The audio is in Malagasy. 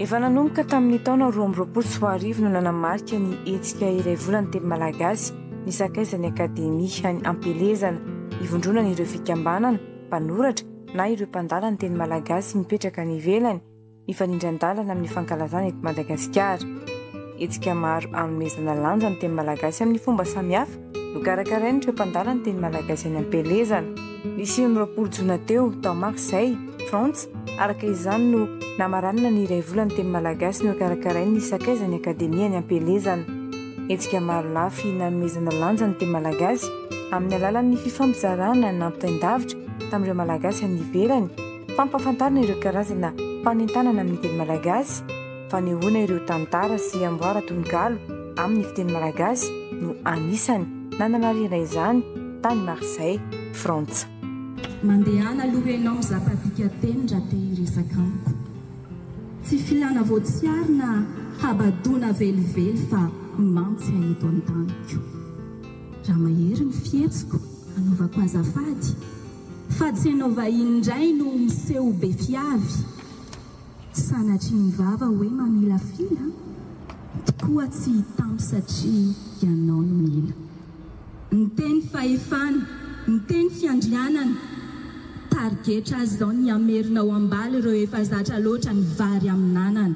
efa nanomboka tamin'ny taona 2024 no nanamarika ny hetsika iray volany teny malagasy ny sakaizany akademia ny ampelezana ivondronana ireo fikambanana mpanoratra na ireo mpandalana teny malagasy mipetraka ny ivelany ny fanindran-dalana amin'ny fankalazana eto Madagasikara. Hetsika maro anomezana lanja ny teny malagasy amin'ny fomba samihafa no karakarainy ireo mpandalana teny malagasy any ampelezana. Nisy 20 jona teo tao Marseille, France, araka izany no namaranina ny iray volany teny malagasy no karakarainy ny sakaizany akademia ny ampelezana. Hetsika maro lafy nanomezana lanja ny teny malagasy amin'ny alalan'ny fifampizarana nampitaindavitra tamin'ireo malagasy any ivelany, fampafantarina ireo karazana fanentanana amin'ny teny malagasy, fanehoana ireo tantara sy amboara tonokalo amin'ny fiteny malagasy no anisany nanamarina izany tany Marseille, France. Mandehana aloha ianao mizapadika teny raha te hiresaka amiko. Tsy filana voatsiary na habadona velively fa mantsy eto an-taniko. Raha mahery ny fietsiko anaovako azafady fa tsy ianao vahiny indray no miseho be fiavy. Sanatry ny vava hoe mamila fila tokoa tsy hitampo satria ianao no mila. Ny teny fahefana, ny teny fiandrianana, tarigetra azy zao ny amerinao ambala ireo efa zatra loatra ny vary amin'anana.